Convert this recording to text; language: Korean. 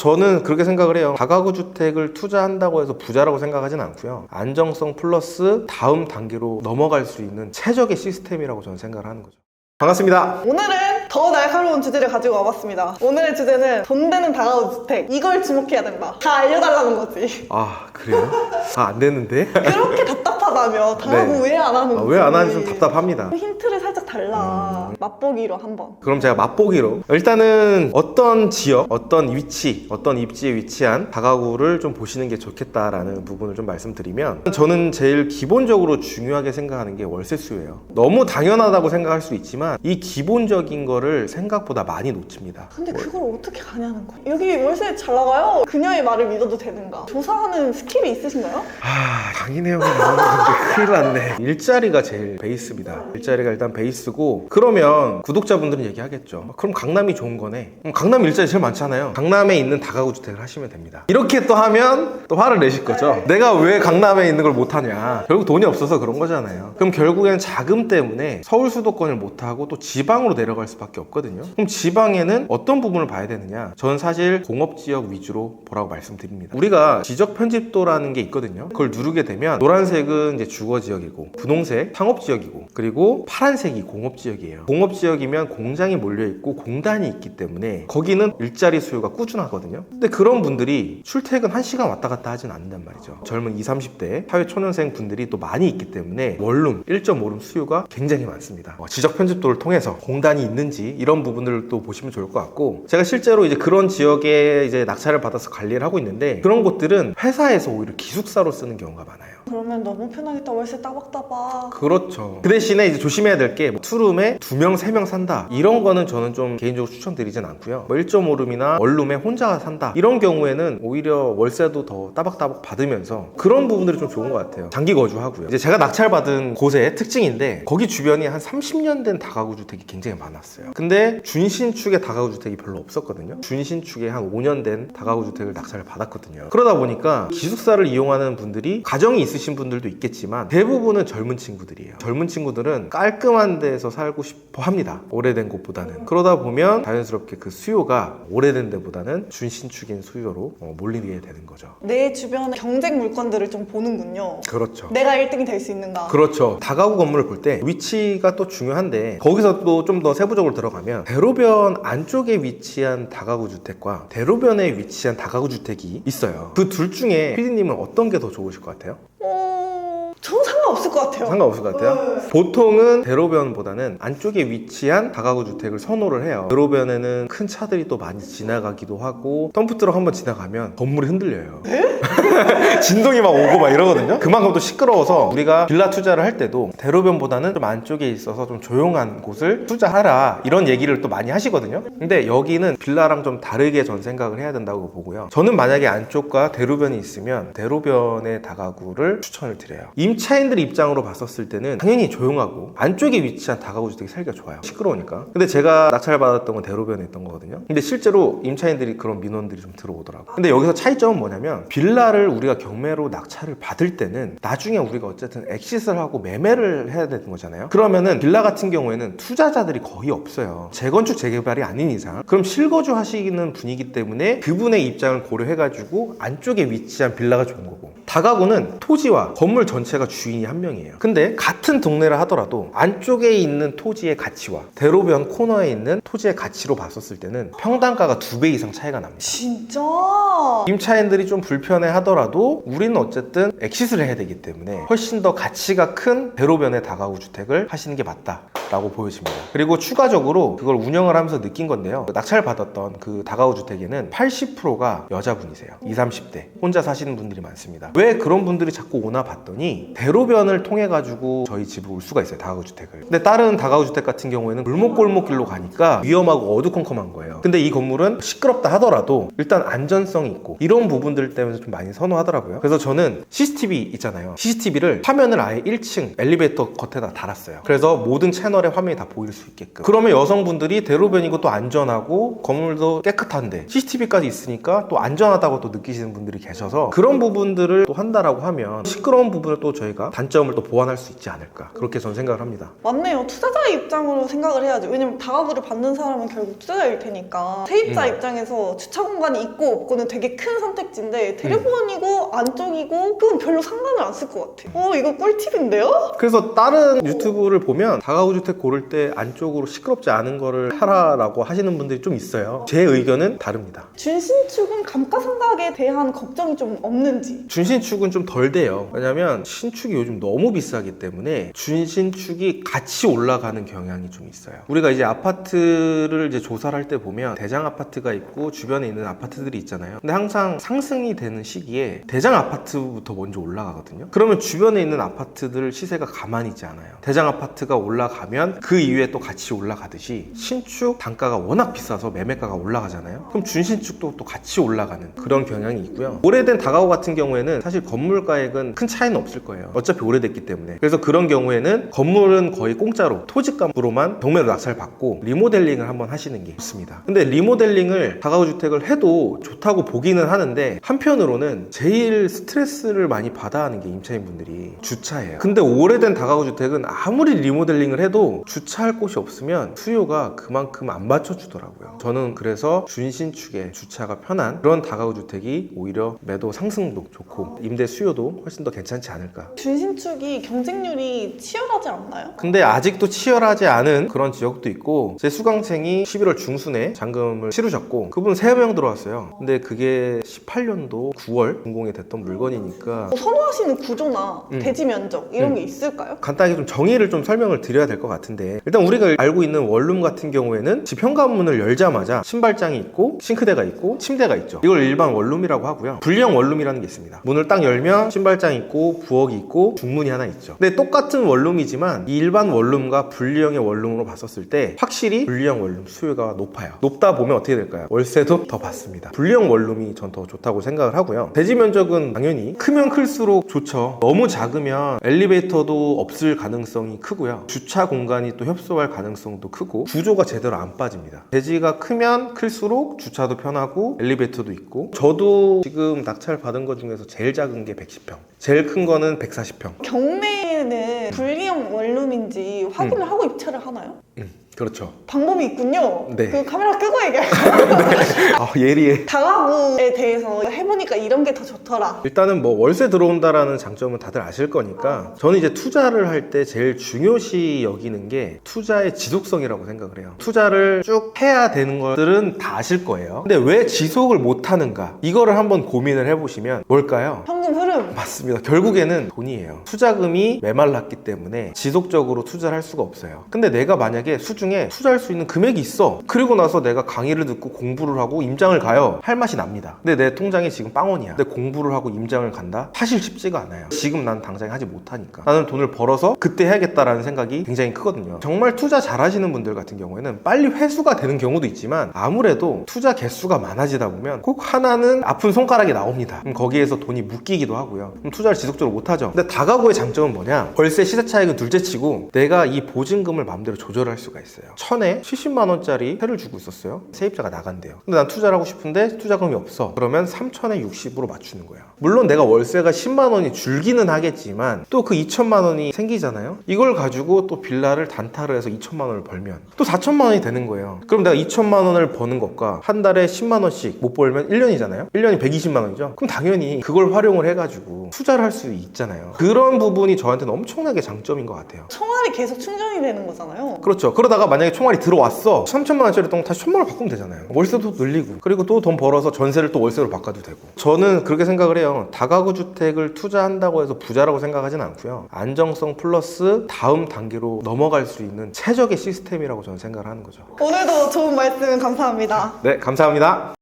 저는 그렇게 생각을 해요. 다가구 주택을 투자한다고 해서 부자라고 생각하진 않고요. 안정성 플러스 다음 단계로 넘어갈 수 있는 최적의 시스템이라고 저는 생각을 하는 거죠. 반갑습니다. 오늘은 더 날카로운 주제를 가지고 와봤습니다. 오늘의 주제는 돈 되는 다가구 주택. 이걸 주목해야 된다. 다 알려달라는 거지. 아, 그래요? 안 되는데? 그렇게 답답하다며 다가구 네. 왜 안 하는지. 왜 안 하는지 좀 답답합니다. 힌트를 살짝 달라. 맛보기로 한번. 그럼 제가 맛보기로 일단은 어떤 지역, 어떤 위치, 어떤 입지에 위치한 다가구를 좀 보시는 게 좋겠다라는 부분을 좀 말씀드리면, 저는 제일 기본적으로 중요하게 생각하는 게 월세 수요예요. 너무 당연하다고 생각할 수 있지만 이 기본적인 거를 생각보다 많이 놓칩니다. 근데 그걸 어떻게 가냐는 거야. 여기 월세 잘 나가요? 그녀의 말을 믿어도 되는가? 조사하는 스킬이 있으신가요? 강의내용이 나오는데 큰일 났네. 일자리가 제일 베이스입니다. 일자리가 일단 베이스고, 그러면 구독자분들은 얘기하겠죠. 그럼 강남이 좋은 거네. 그럼 강남 일자리 제일 많잖아요. 강남에 있는 다가구 주택을 하시면 됩니다. 이렇게 또 하면 또 화를 내실 거죠. 내가 왜 강남에 있는 걸 못하냐. 결국 돈이 없어서 그런 거잖아요. 그럼 결국엔 자금 때문에 서울 수도권을 못하고 또 지방으로 내려갈 수밖에 없거든요. 그럼 지방에는 어떤 부분을 봐야 되느냐? 저는 사실 공업지역 위주로 보라고 말씀드립니다. 우리가 지적 편집도라는 게 있거든요. 그걸 누르게 되면 노란색은 이제 주거지역이고, 분홍색 상업지역이고, 그리고 파란색이 공업지역이에요. 공업지역이면 공장이 몰려있고 공단이 있기 때문에 거기는 일자리 수요가 꾸준하거든요. 근데 그런 분들이 출퇴근 1시간 왔다 갔다 하진 않는단 말이죠. 젊은 20, 30대 사회초년생 분들이 또 많이 있기 때문에 원룸, 1.5룸 수요가 굉장히 많습니다. 지적 편집도를 통해서 공단이 있는지 이런 부분들을 또 보시면 좋을 것 같고, 제가 실제로 이제 그런 지역에 이제 낙찰을 받아서 관리를 하고 있는데, 그런 곳들은 회사에서 오히려 기숙사로 쓰는 경우가 많아요. 그러면 너무 편하겠다. 월세 따박따박. 그렇죠. 그 대신에 이제 조심해야 될 게, 투룸에 2명, 3명 산다, 이런 거는 저는 좀 개인적으로 추천드리진 않고요. 1.5룸이나 원룸에 혼자 산다, 이런 경우에는 오히려 월세도 더 따박따박 받으면서 그런 부분들이 좀 좋은 것 같아요. 장기 거주하고요. 이제 제가 낙찰받은 곳의 특징인데, 거기 주변이 한 30년 된 다가구 주택이 굉장히 많았어요. 근데 준신축의 다가구 주택이 별로 없었거든요. 준신축에 한 5년 된 다가구 주택을 낙찰을 받았거든요. 그러다 보니까 기숙사를 이용하는 분들이 가정이 있으신 분들도 있겠지만 대부분은 젊은 친구들이에요. 젊은 친구들은 깔끔한 데서 살고 싶어 합니다. 오래된 곳보다는. 그러다 보면 자연스럽게 그 수요가 오래된 데보다는 준신축인 수요로 몰리게 되는 거죠. 내 주변의 경쟁 물건들을 좀 보는군요. 그렇죠. 내가 1등이 될 수 있는가? 그렇죠. 다가구 건물을 볼 때 위치가 또 중요한데, 거기서 또 좀 더 세부적으로 들어가면 대로변 안쪽에 위치한 다가구 주택과 대로변에 위치한 다가구 주택이 있어요. 그 둘 중에 피디님은 어떤 게 더 좋으실 것 같아요? 저는 상관없을 것 같아요. 상관없을 것 같아요? 보통은 대로변보다는 안쪽에 위치한 다가구 주택을 선호를 해요. 대로변에는 큰 차들이 또 많이 지나가기도 하고, 덤프트럭 한번 지나가면 건물이 흔들려요. 진동이 막 오고 막 이러거든요. 그만큼 또 시끄러워서 우리가 빌라 투자를 할 때도 대로변보다는 좀 안쪽에 있어서 좀 조용한 곳을 투자하라, 이런 얘기를 또 많이 하시거든요. 근데 여기는 빌라랑 좀 다르게 전 생각을 해야 된다고 보고요. 저는 만약에 안쪽과 대로변이 있으면 대로변의 다가구를 추천을 드려요. 임차인들 입장으로 봤었을 때는 당연히 조용하고 안쪽에 위치한 다가구 주택이 살기가 좋아요. 시끄러우니까. 근데 제가 낙찰 받았던 건 대로변에 있던 거거든요. 근데 실제로 임차인들이 그런 민원들이 좀 들어오더라고요. 근데 여기서 차이점은 뭐냐면, 빌라를 우리가 경매로 낙찰을 받을 때는 나중에 우리가 어쨌든 엑시스를 하고 매매를 해야 되는 거잖아요. 그러면은 빌라 같은 경우에는 투자자들이 거의 없어요. 재건축 재개발이 아닌 이상. 그럼 실거주 하시는 분이기 때문에 그분의 입장을 고려해가지고 안쪽에 위치한 빌라가 좋은 거고, 다가구는 토지와 건물 전체가 주인이 한 명이에요. 근데 같은 동네를 하더라도 안쪽에 있는 토지의 가치와 대로변 코너에 있는 토지의 가치로 봤었을 때는 평당가가 2배 이상 차이가 납니다. 진짜? 임차인들이 좀 불편해 하더라도 우리는 어쨌든 엑시스를 해야 되기 때문에 훨씬 더 가치가 큰 대로변의 다가구 주택을 하시는 게 맞다라고 보여집니다. 그리고 추가적으로 그걸 운영을 하면서 느낀 건데요. 낙찰 받았던 그 다가구 주택에는 80%가 여자분이세요. 20, 30대 혼자 사시는 분들이 많습니다. 왜 그런 분들이 자꾸 오나 봤더니, 대로변을 통해 가지고 저희 집에 올 수가 있어요, 다가구 주택을. 근데 다른 다가구 주택 같은 경우에는 골목골목길로 가니까 위험하고 어두컴컴한 거예요. 근데 이 건물은 시끄럽다 하더라도 일단 안전성이 있고 이런 부분들 때문에 좀 많이 선호하더라고요. 그래서 저는 CCTV 있잖아요. CCTV를 화면을 아예 1층 엘리베이터 겉에다 달았어요. 그래서 모든 채널의 화면이 다 보일 수 있게끔. 그러면 여성분들이 대로변이고 또 안전하고 건물도 깨끗한데 CCTV까지 있으니까 또 안전하다고 또 느끼시는 분들이 계셔서, 그런 부분들을 또 한다라고 하면 시끄러운 부분을 또 저희가 단점을 점을 또 보완할 수 있지 않을까 그렇게 저는 생각을 합니다. 맞네요. 투자자의 입장으로 생각을 해야지. 왜냐면 다가구를 받는 사람은 결국 투자자일 테니까 세입자 입장에서 주차 공간이 있고 없고는 되게 큰 선택지인데 대로변이고 안쪽이고 그건 별로 상관을 안 쓸 것 같아. 이거 꿀팁인데요? 그래서 다른 유튜브를 보면 다가구 주택 고를 때 안쪽으로 시끄럽지 않은 거를 하라라고 하시는 분들이 좀 있어요. 제 의견은 다릅니다. 준신축은 감가상각에 대한 걱정이 좀 없는지. 준신축은 좀 덜 돼요. 왜냐면 신축이 요즘 너무 비싸기 때문에 준신축이 같이 올라가는 경향이 좀 있어요. 우리가 이제 아파트를 이제 조사를 할 때 보면 대장 아파트가 있고 주변에 있는 아파트들이 있잖아요. 근데 항상 상승이 되는 시기에 대장 아파트부터 먼저 올라가거든요. 그러면 주변에 있는 아파트들 시세가 가만히 있지 않아요. 대장 아파트가 올라가면 그 이후에 또 같이 올라가듯이 신축 단가가 워낙 비싸서 매매가가 올라가잖아요. 그럼 준신축도 또 같이 올라가는 그런 경향이 있고요. 오래된 다가구 같은 경우에는 사실 건물 가액은 큰 차이는 없을 거예요. 어차피 오래됐기 때문에. 그래서 그런 경우에는 건물은 거의 공짜로 토지값으로만 경매로 낙찰 받고 리모델링을 한번 하시는 게 좋습니다. 근데 리모델링을 다가구 주택을 해도 좋다고 보기는 하는데 한편으로는 제일 스트레스를 많이 받아 하는 게 임차인분들이 주차예요. 근데 오래된 다가구 주택은 아무리 리모델링을 해도 주차할 곳이 없으면 수요가 그만큼 안 받쳐주더라고요. 저는 그래서 준신축에 주차가 편한 그런 다가구 주택이 오히려 매도 상승도 좋고 임대 수요도 훨씬 더 괜찮지 않을까. 준신축이 경쟁률이 치열하지 않나요? 근데 아직도 치열하지 않은 그런 지역도 있고 제 수강생이 11월 중순에 잔금을 치르셨고 그분 3명 들어왔어요. 근데 그게 18년도 9월 준공이 됐던 물건이니까 선호하시는 구조나 대지 면적 이런 게 있을까요? 간단하게 좀 정의를 좀 설명을 드려야 될 것 같은데 일단 우리가 알고 있는 원룸 같은 경우에는 집 현관문을 열자마자 신발장이 있고 싱크대가 있고 침대가 있죠. 이걸 일반 원룸이라고 하고요. 분리형 원룸이라는 게 있습니다. 문을 딱 열면 신발장이 있고 부엌이 있고 중문이 하나 있죠. 근데 똑같은 원룸이지만 이 일반 원룸과 분리형의 원룸으로 봤었을 때 확실히 분리형 원룸 수요가 높아요. 높다 보면 어떻게 될까요? 월세도 더 받습니다. 분리형 원룸이 전 더 좋다고 생각을 하고요. 대지 면적은 당연히 크면 클수록 좋죠. 너무 작으면 엘리베이터도 없을 가능성이 크고요. 주차 공간이 또 협소할 가능성도 크고 구조가 제대로 안 빠집니다. 대지가 크면 클수록 주차도 편하고 엘리베이터도 있고 저도 지금 낙찰 받은 것 중에서 제일 작은 게 110평 제일 큰 거는 140평. 경매는 분리형 원룸인지 확인을 하고 입찰을 하나요? 그렇죠. 방법이 있군요. 네. 그 카메라 끄고 얘기해요. 예리해. 다가구에 대해서 해보니까 이런 게 더 좋더라. 일단은 뭐 월세 들어온다라는 장점은 다들 아실 거니까 저는 이제 투자를 할 때 제일 중요시 여기는 게 투자의 지속성이라고 생각을 해요. 투자를 쭉 해야 되는 것들은 다 아실 거예요. 근데 왜 지속을 못 하는가? 이거를 한번 고민을 해보시면 뭘까요? 현금 흐름. 맞습니다. 결국에는 돈이에요. 투자금이 메말랐기 때문에 지속적으로 투자를 할 수가 없어요. 근데 내가 만약에 수중에 투자할 수 있는 금액이 있어. 그리고 나서 내가 강의를 듣고 공부를 하고 임장을 가요. 할 맛이 납니다. 근데 내 통장에 지금 빵원이야. 근데 공부를 하고 임장을 간다? 사실 쉽지가 않아요. 지금 난 당장 하지 못하니까. 나는 돈을 벌어서 그때 해야겠다라는 생각이 굉장히 크거든요. 정말 투자 잘하시는 분들 같은 경우에는 빨리 회수가 되는 경우도 있지만 아무래도 투자 개수가 많아지다 보면 꼭 하나는 아픈 손가락이 나옵니다. 그럼 거기에서 돈이 묶이기도 하고요. 그럼 투자를 지속적으로 못하죠. 근데 다가구의 장점은 뭐냐? 월세 시세 차익은 둘째치고 내가 이 보증금을 마음대로 조절할 수가 있어요. 1000에 70만 원짜리 세를 주고 있었어요. 세입자가 나간대요. 근데 난 투자를 하고 싶은데 투자금이 없어. 그러면 3000에 60으로 맞추는 거예요. 물론 내가 월세가 10만 원이 줄기는 하겠지만 또 그 2천만 원이 생기잖아요. 이걸 가지고 또 빌라를 단타를 해서 2천만 원을 벌면 또 4천만 원이 되는 거예요. 그럼 내가 2천만 원을 버는 것과 한 달에 10만 원씩 못 벌면 1년이잖아요. 1년이 120만 원이죠. 그럼 당연히 그걸 활용을 해가지고 투자를 할 수 있잖아요. 그런 부분이 저한테는 엄청나게 장점인 것 같아요. 총알이 계속 충전이 되는 거잖아요. 그렇죠. 그러다가 만약에 총알이 들어왔어. 3천만 원짜리 돈 다시 1000만 원 바꾸면 되잖아요. 월세도 늘리고 그리고 또 돈 벌어서 전세를 또 월세로 바꿔도 되고. 저는 그렇게 생각을 해요. 다가구 주택을 투자한다고 해서 부자라고 생각하진 않고요. 안정성 플러스 다음 단계로 넘어갈 수 있는 최적의 시스템이라고 저는 생각을 하는 거죠. 오늘도 좋은 말씀 감사합니다. 네, 감사합니다.